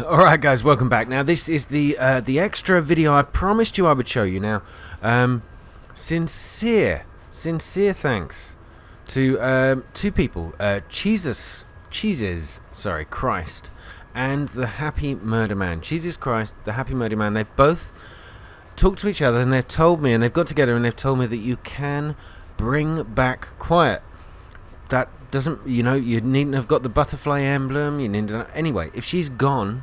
Alright guys, welcome back. Now this is the extra video I promised you I would show you. Now, sincere thanks to two people, Cheeses, Christ, and the Happy Murder Man. Jesus Christ, the Happy Murder Man, they've both talked to each other and they've told me, and they've got together and they've told me that you can bring back quiet. That doesn't, you needn't have got the butterfly emblem, you needn't, anyway, if she's gone,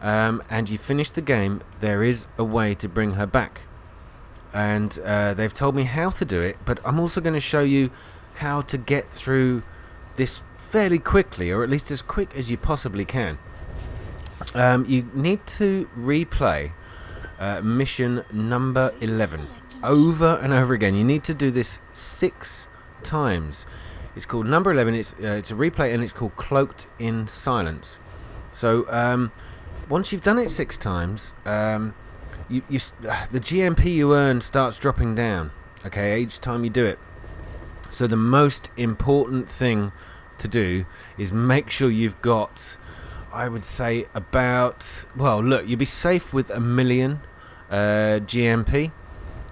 and you finish the game, there is a way to bring her back. And they've told me how to do it, but I'm also going to show you how to get through this fairly quickly, or at least as quick as you possibly can. You need to replay mission number 11 over and over again. You need to do this 6 times. It's called number 11. It's a replay, and it's called Cloaked in Silence. So once you've done it 6 times, the GMP you earn starts dropping down. Okay, each time you do it. So the most important thing to do is make sure you've got, I would say, about, well, look, you'd be safe with 1 million GMP.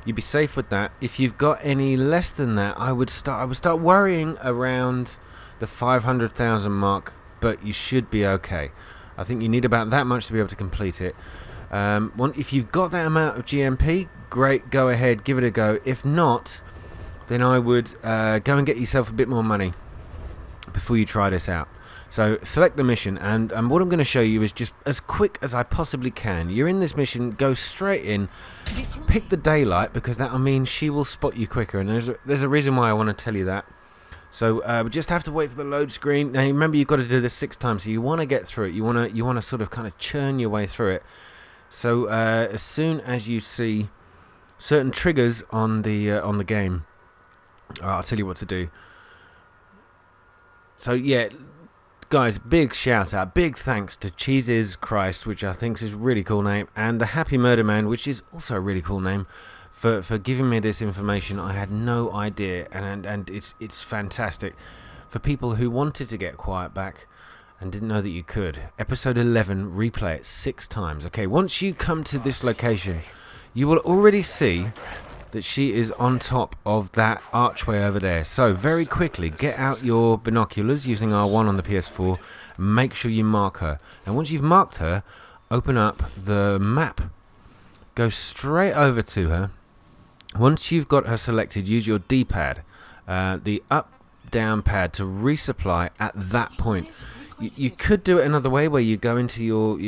You'd be safe with that. If you've got any less than that, I would start worrying around the 500,000 mark, but you should be okay. I think you need about that much to be able to complete it. If you've got that amount of GMP, great, go ahead, give it a go. If not, then I would go and get yourself a bit more money before you try this out. So select the mission, and what I'm going to show you is just as quick as I possibly can. You're in this mission, go straight in, pick the daylight, because that'll mean she will spot you quicker, and there's a reason why I want to tell you that. So we just have to wait for the load screen. Now remember, you've got to do this 6 times, so you want to get through it. You want to sort of kind of churn your way through it. So as soon as you see certain triggers on the game, I'll tell you what to do. So yeah, guys, big shout out, big thanks to Jesus Christ, which I think is a really cool name, and the Happy Murder Man, which is also a really cool name, for giving me this information. I had no idea, and it's fantastic for people who wanted to get quiet back and didn't know that you could. Episode 11, replay it 6 times. Okay, once you come to this location, you will already see that she is on top of that archway over there. So very quickly, get out your binoculars using R1 on the PS4, and make sure you mark her. And once you've marked her, open up the map, go straight over to her. Once you've got her selected, use your D-pad, the up-down pad, to resupply at that point. You could do it another way, where you go into your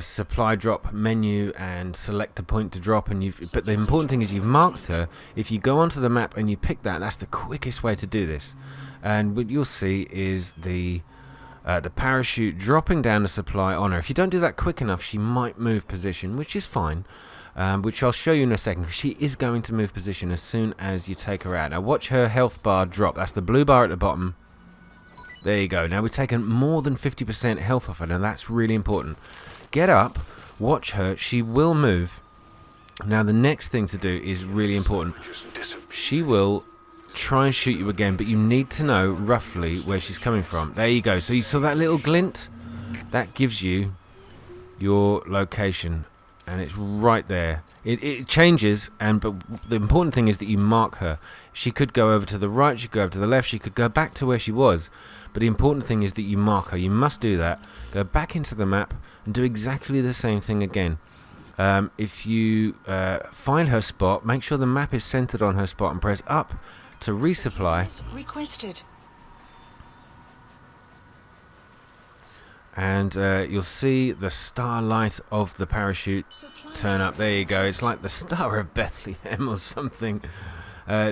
supply drop menu and select a point to drop, but the important thing is you've marked her. If you go onto the map and you pick that's the quickest way to do this. And what you'll see is the parachute dropping down the supply on her. If you don't do that quick enough, she might move position, which is fine, which I'll show you in a second, because she is going to move position as soon as you take her out. Now watch her health bar drop. That's the blue bar at the bottom. There you go. Now we've taken more than 50% health off her. Now that's really important. Get up, watch her. She will move. Now the next thing to do is really important. She will try and shoot you again, but you need to know roughly where she's coming from. There you go. So you saw that little glint? That gives you your location, and it's right there. It changes, but the important thing is that you mark her. She could go over to the right, she could go over to the left, she could go back to where she was. But the important thing is that you mark her. You must do that. Go back into the map and do exactly the same thing again. If you find her spot, make sure the map is centered on her spot and press up to resupply. Requested. And you'll see the starlight of the parachute turn up. There you go. It's like the Star of Bethlehem or something,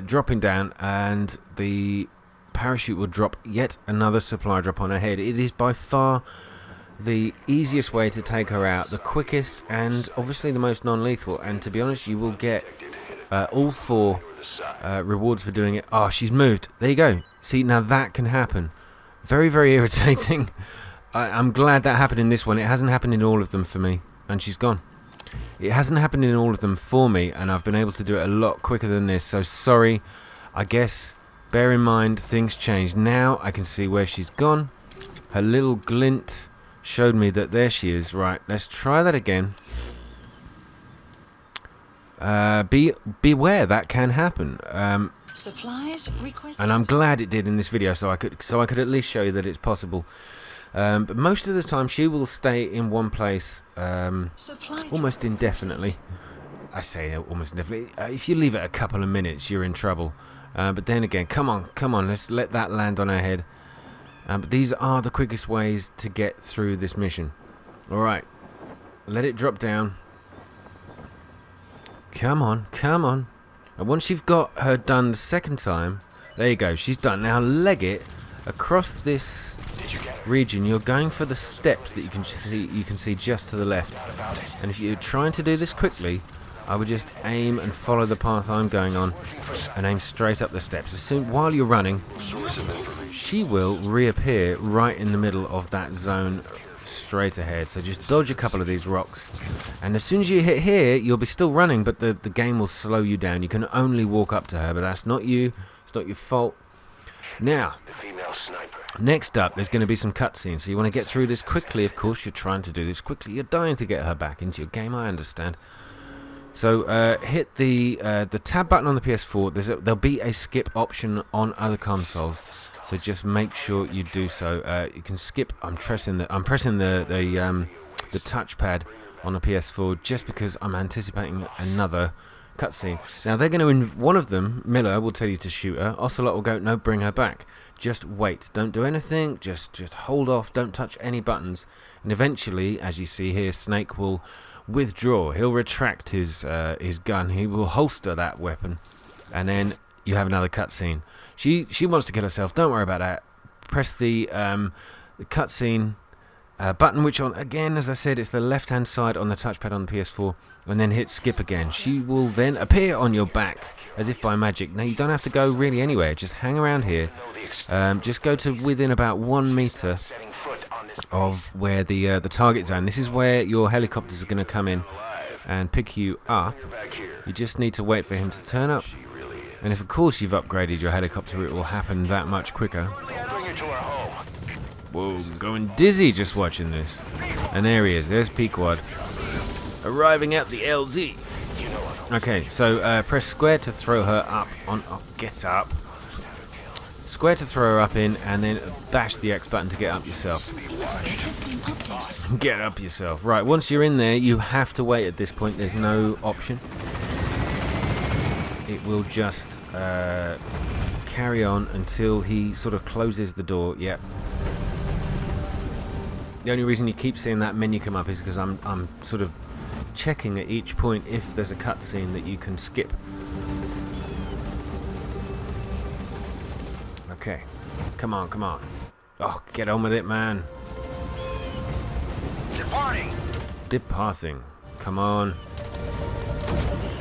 dropping down, and the parachute will drop yet another supply drop on her head. It is by far the easiest way to take her out, the quickest, and obviously the most non-lethal. And to be honest, you will get all 4 rewards for doing it. Oh, she's moved. There you go. See, now that can happen. Very, very irritating. I'm glad that happened in this one. It hasn't happened in all of them for me, and she's gone. It hasn't happened in all of them for me, and I've been able to do it a lot quicker than this. So sorry. I guess bear in mind things change. Now I can see where she's gone. Her little glint showed me that there she is. Right, let's try that again. Beware, that can happen. Supplies requested. And I'm glad it did in this video, so I could at least show you that it's possible. But most of the time, she will stay in one place almost indefinitely. I say almost indefinitely. If you leave it a couple of minutes, you're in trouble. But then again, come on, let's let that land on our head. But these are the quickest ways to get through this mission. Alright, let it drop down. Come on. And once you've got her done the second time, there you go, she's done. Now leg it across this region. You're going for the steps that you can see just to the left. And if you're trying to do this quickly, I would just aim and follow the path I'm going on and aim straight up the steps. As soon while you're running, she will reappear right in the middle of that zone straight ahead. So just dodge a couple of these rocks, and as soon as you hit here, you'll be still running, but the game will slow you down. You can only walk up to her, but that's not you. It's not your fault. Now, next up, there's going to be some cutscenes, so you want to get through this quickly. Of course, you're trying to do this quickly. You're dying to get her back into your game, I understand. So hit the tab button on the PS4. There'll be a skip option on other consoles, so just make sure you do so. You can skip. I'm pressing the touchpad on the PS4 just because I'm anticipating another cutscene. Now they're going to, one of them, Miller, will tell you to shoot her. Ocelot will go, no, bring her back. Just wait. Don't do anything. Just hold off. Don't touch any buttons. And eventually, as you see here, Snake will withdraw. He'll retract his gun. He will holster that weapon, and then you have another cutscene. She wants to kill herself. Don't worry about that. Press the cutscene button, which again, as I said, it's the left-hand side on the touchpad on the PS4, and then hit skip again. She will then appear on your back as if by magic. Now you don't have to go really anywhere. Just hang around here. Just go to within about 1 meter of where the target zone. This is where your helicopters are going to come in and pick you up. You just need to wait for him to turn up, and if of course you've upgraded your helicopter, it will happen that much quicker. Whoa, I'm going dizzy just watching this. And there he is. There's Pequod arriving at the LZ. Okay, so press square to throw her up on. Oh, get up. Square to throw her up in, and then bash the X button to get up yourself. Get up yourself. Right, once you're in there, you have to wait at this point. There's no option. It will just carry on until he sort of closes the door. Yep. The only reason you keep seeing that menu come up is because I'm sort of checking at each point if there's a cutscene that you can skip. Okay, come on. Oh, get on with it, man. Departing. Come on.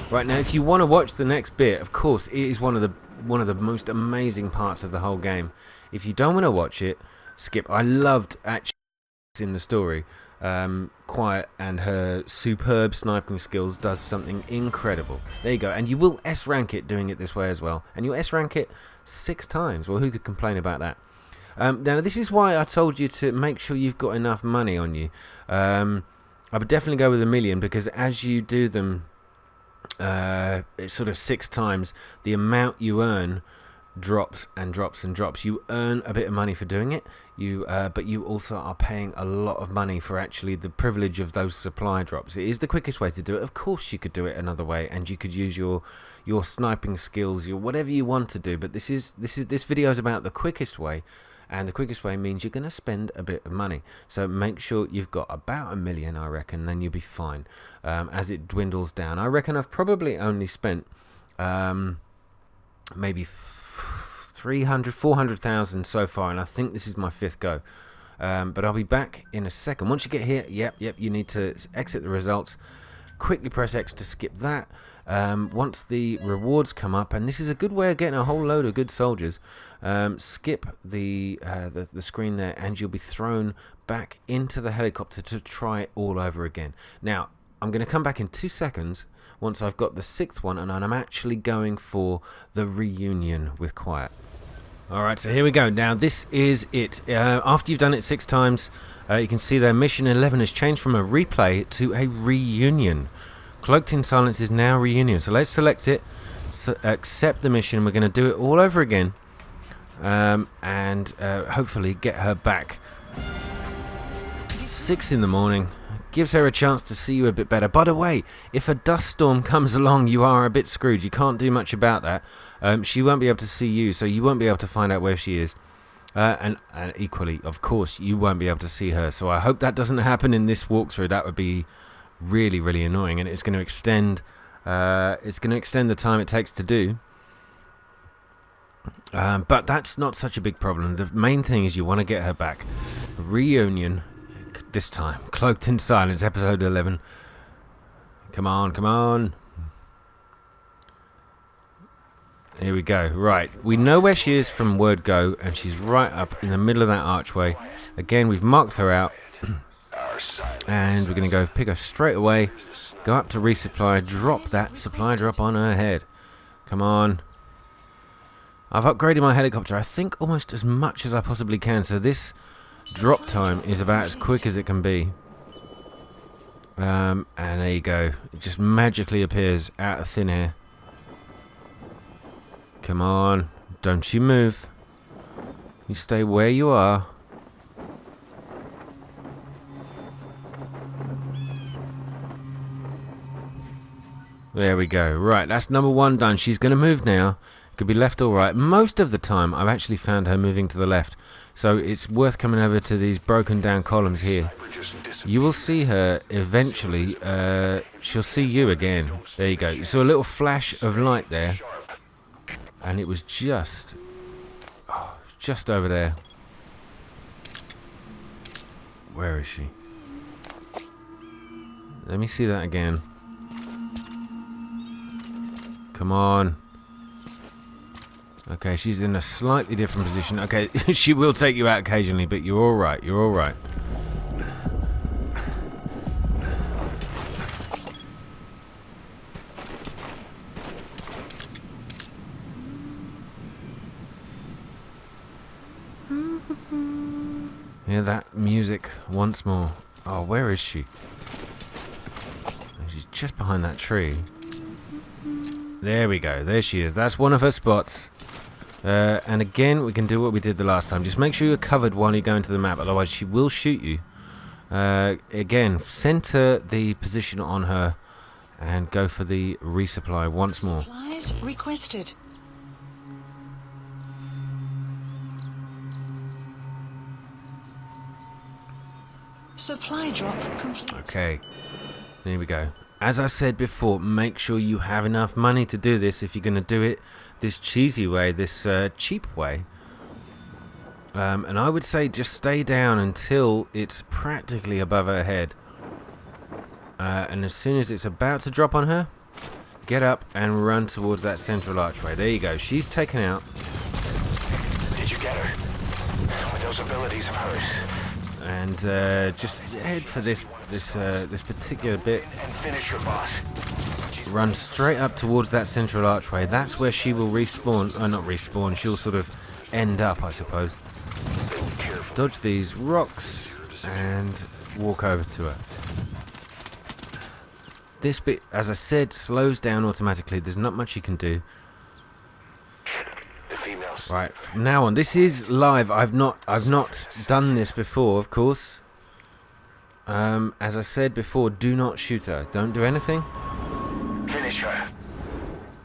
Right, now if you want to watch the next bit, of course, it is one of the most amazing parts of the whole game. If you don't want to watch it, skip. I loved actually in the story. Quiet and her superb sniping skills does something incredible. There you go, and you will S rank it doing it this way as well, and you'll S rank it 6 times. Well, who could complain about that? Now this is why I told you to make sure you've got enough money on you. I would definitely go with 1 million, because as you do them it's sort of 6 times, the amount you earn drops and drops and drops. You earn a bit of money for doing it, but you also are paying a lot of money for actually the privilege of those supply drops. It is the quickest way to do it. Of course you could do it another way, and you could use your sniping skills, your whatever you want to do, but this video is about the quickest way, and the quickest way means you're going to spend a bit of money. So make sure you've got about 1 million, I reckon, then you'll be fine. As it dwindles down, I reckon I've probably only spent maybe 400,000 so far, and I think this is my 5th go. But I'll be back in a second. Once you get here, yep, you need to exit the results. Quickly press X to skip that. Once the rewards come up, and this is a good way of getting a whole load of good soldiers, skip the screen there, and you'll be thrown back into the helicopter to try it all over again. Now, I'm going to come back in 2 seconds once I've got the 6th one, and I'm actually going for the reunion with Quiet. Alright, so here we go. Now this is it. After you've done it 6 times, You can see their mission 11 has changed from a replay to a reunion. Cloaked in Silence is now reunion. So let's select it, accept the mission. We're going to do it all over again, and hopefully get her back. 6 in the morning. Gives her a chance to see you a bit better. By the way, if a dust storm comes along, you are a bit screwed. You can't do much about that. She won't be able to see you, so you won't be able to find out where she is. And equally, of course, you won't be able to see her. So I hope that doesn't happen in this walkthrough. That would be really, really annoying, and it's going to extend. It's going to extend the time it takes to do. But that's not such a big problem. The main thing is you want to get her back. Reunion. This time, Cloaked in Silence, episode 11. Come on, come on. Here we go. Right, we know where she is from word go, and she's right up in the middle of that archway. Again, we've marked her out, and we're going to go pick her straight away. Go up to resupply, drop that supply drop on her head. Come on. I've upgraded my helicopter, I think, almost as much as I possibly can, so this drop time is about as quick as it can be. And there you go. It just magically appears out of thin air. Come on. Don't you move. You stay where you are. There we go. Right, that's number 1 done. She's going to move now. Could be left or right. Most of the time I've actually found her moving to the left, so it's worth coming over to these broken down columns here. You will see her eventually. She'll see you again. There you go. You saw a little flash of light there, and it was just over there. Where is she? Let me see that again. Come on. Okay, she's in a slightly different position. Okay, she will take you out occasionally, but you're alright, you're alright. Hear that music once more. Oh, where is she? She's just behind that tree. There we go, there she is. That's one of her spots. And again, we can do what we did the last time. Just make sure you're covered while you go into the map, otherwise she will shoot you. Again, center the position on her and go for the resupply once more. Supplies requested. Supply drop complete. Okay, there we go. As I said before, make sure you have enough money to do this if you're going to do it this cheesy way, this cheap way. And I would say just stay down until it's practically above her head. And as soon as it's about to drop on her, get up and run towards that central archway. There you go. She's taken out. Did you get her? With those abilities of hers. And just head for this particular bit. And finish your boss. Run straight up towards that central archway. That's where she will respawn. Not respawn. She'll sort of end up, I suppose. Dodge these rocks and walk over to her. This bit, as I said, slows down automatically. There's not much you can do. Right, from now on, this is live. I've not done this before, of course. As I said before, do not shoot her. Don't do anything. Finish her.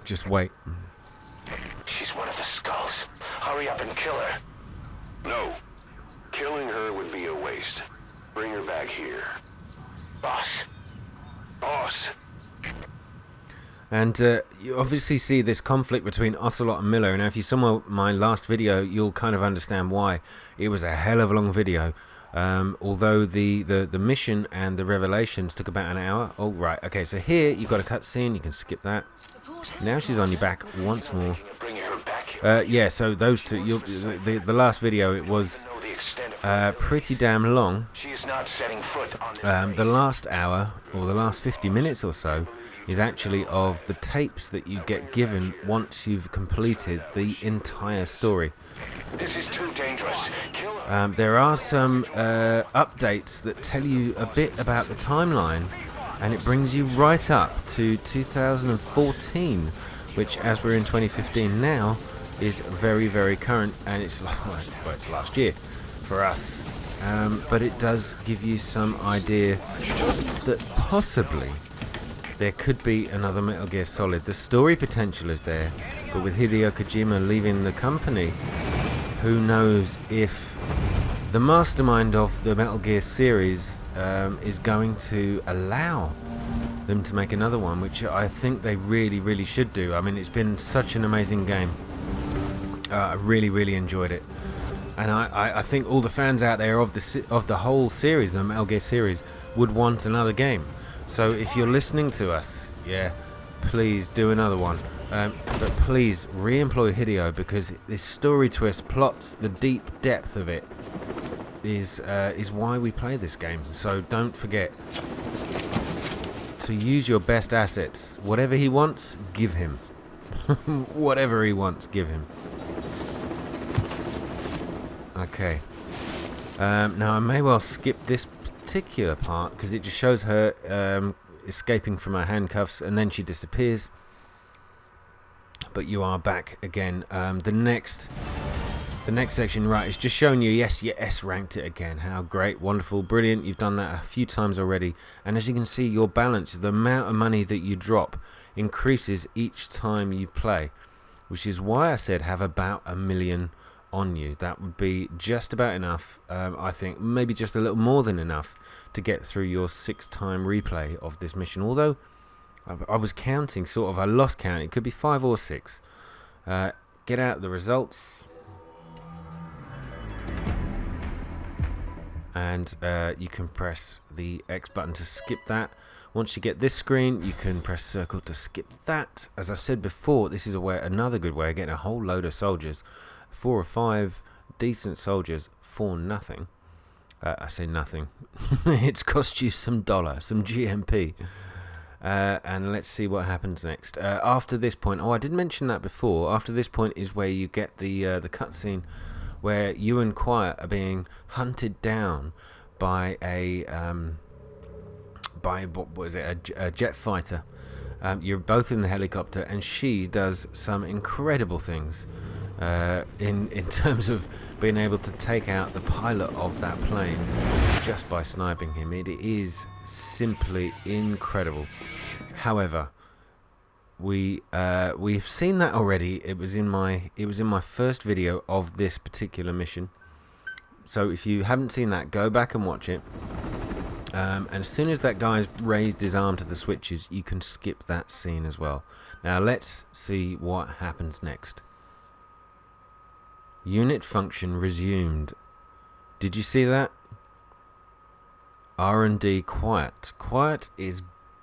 Just wait. She's one of the skulls. Hurry up and kill her. No. Killing her would be a waste. Bring her back here. Boss. Boss. And you obviously see this conflict between Ocelot and Miller. Now, if you saw my last video, you'll kind of understand why. It was a hell of a long video. Although the mission and the revelations took about an hour. Oh, right. Okay, so here you've got a cutscene. You can skip that. Now she's on your back once more. Yeah, so those two. The last video, it was pretty damn long. The last hour, or the last 50 minutes or so, is actually of the tapes that you get given once you've completed the entire story. This is too dangerous. Kill There are some updates that tell you a bit about the timeline, and it brings you right up to 2014, which, as we're in 2015 now, is very, very current, and it's last year for us. But it does give you some idea that possibly there could be another Metal Gear Solid. The story potential is there, but with Hideo Kojima leaving the company, who knows if the mastermind of the Metal Gear series is going to allow them to make another one, which I think they really, really should do. I mean, it's been such an amazing game. I really, really enjoyed it. And I think all the fans out there of the whole series, the Metal Gear series, would want another game. So if you're listening to us, yeah, please do another one. But please re-employ Hideo, because this story twist, plots, the deep depth of it is why we play this game. So don't forget to use your best assets. Whatever he wants, give him. Whatever he wants, give him. Okay. Now I may well skip this particular part because it just shows her escaping from her handcuffs, and then she disappears. But you are back again. The next section, right, is just showing you, yes, you S-ranked it again. How great, wonderful, brilliant. You've done that a few times already. And as you can see, your balance, the amount of money that you drop, increases each time you play, which is why I said have about 1 million on you. That would be just about enough. I think maybe just a little more than enough to get through your 6-time replay of this mission. Although I was counting, sort of, I lost count. It could be 5 or 6. Get out the results, and you can press the X button to skip that. Once you get this screen, you can press circle to skip that. As I said before, this is another good way of getting a whole load of soldiers. 4 or 5 decent soldiers for nothing. I say nothing. It's cost you some dollar, some GMP. And let's see what happens next. After this point, I did mention that before. After this point is where you get the cutscene where you and Quiet are being hunted down by a jet fighter. You're both in the helicopter, and she does some incredible things in terms of being able to take out the pilot of that plane just by sniping him. It is simply incredible. However, we've seen that already. It was in my first video of this particular mission. So if you haven't seen that, go back and watch it. And as soon as that guy's raised his arm to the switches, you can skip that scene as well. Now let's see what happens next. Unit function resumed. Did you see that? R&D Quiet. Quiet is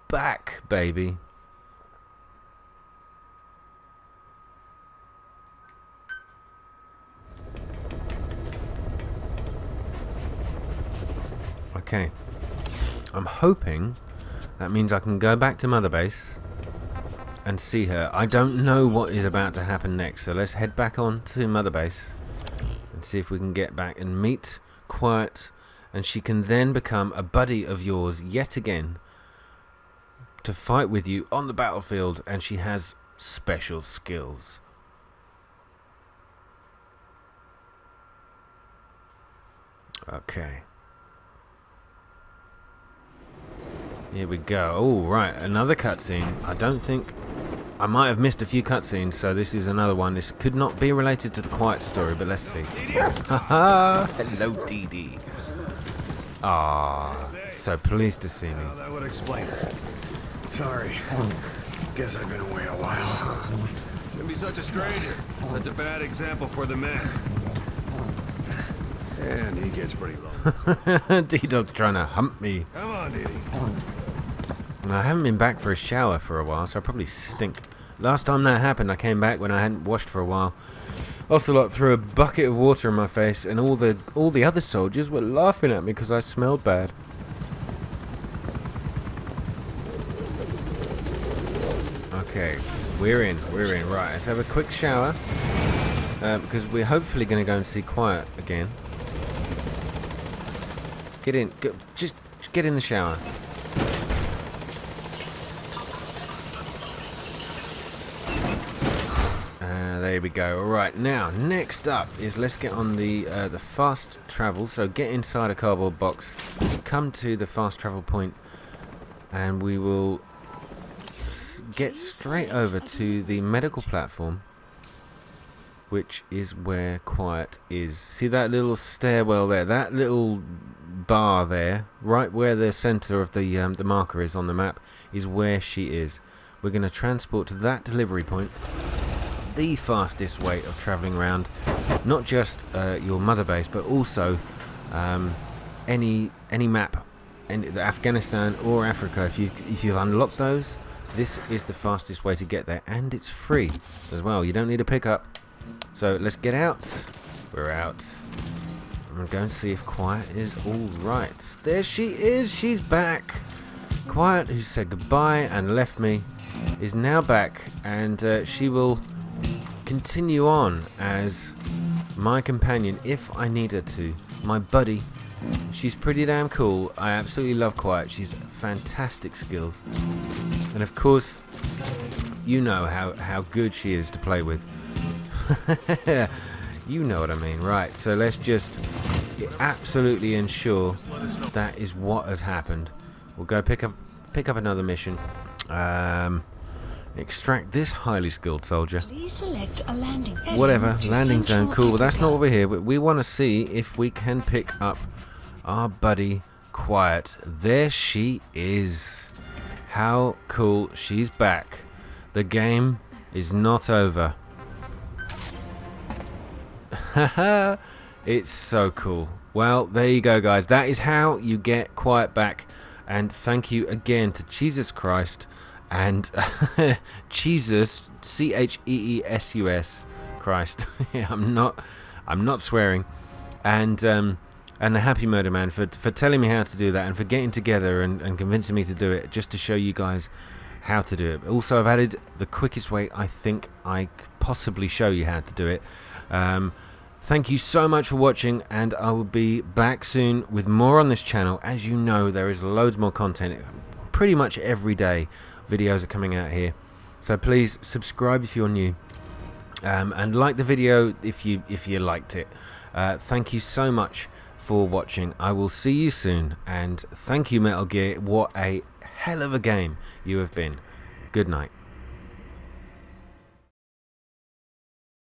back, baby. Okay. I'm hoping that means I can go back to Mother Base and see her. I don't know what is about to happen next, so let's head back on to Mother Base and see if we can get back and meet Quiet, and she can then become a buddy of yours yet again to fight with you on the battlefield, and she has special skills. Okay. Here we go. Oh, right, another cutscene. I don't think... I might have missed a few cutscenes, so this is another one. This could not be related to the Quiet story, but let's see. Haha! Hello, Dee Dee. Ah, so pleased to see me. Well, that would explain it. Sorry. Guess I've been away a while. Shouldn't be such a stranger. Such a bad example for the men. And he gets pretty low. D-Dog's trying to hump me. Come on, Dee Dee. And I haven't been back for a shower for a while, so I probably stink. Last time that happened, I came back when I hadn't washed for a while. Ocelot threw a bucket of water in my face, and all the other soldiers were laughing at me because I smelled bad. Okay, we're in. Right, let's have a quick shower, because we're hopefully going to go and see Quiet again. Get in. Just get in the shower. There we go. Alright, now, next up is let's get on the fast travel. So get inside a cardboard box, come to the fast travel point, and we will get straight over to the medical platform, which is where Quiet is. See that little stairwell there? That little bar there, right where the center of the marker is on the map, is where she is. We're going to transport to that delivery point. The fastest way of traveling around, not just your mother base, but also any map, Afghanistan or Africa. If you've unlocked those, this is the fastest way to get there, and it's free as well. You don't need a pickup. So let's get out. We're out. I'm gonna go and see if Quiet is all right. There she is. She's back. Quiet, who said goodbye and left me, is now back, and she will continue on as my companion if I need her to. My buddy. She's pretty damn cool. I absolutely love Quiet. She's fantastic skills. And of course, you know how good she is to play with. You know what I mean. Right, so let's just absolutely ensure that is what has happened. We'll go pick up another mission. Extract this highly skilled soldier. Please select a landing. Whatever, To landing zone, Central cool, but that's not Africa. what we're here. We want to see if we can pick up our buddy Quiet. There she is. How cool, she's back. The game is not over. Haha, it's so cool. Well, there you go, guys. That is how you get Quiet back. And thank you again to Jesus Christ and Jesus, CHEESUS Christ. Yeah, I'm not swearing. And the Happy Murder Man for telling me how to do that, and for getting together and convincing me to do it, just to show you guys how to do it. Also, I've added the quickest way I think I could possibly show you how to do it. Thank you so much for watching, and I will be back soon with more on this channel. As you know, there is loads more content. Pretty much every day videos are coming out here, so please subscribe if you're new, and like the video if you liked it. Thank you so much for watching. I will see you soon, and thank you, Metal Gear. What a hell of a game you have been. Good night.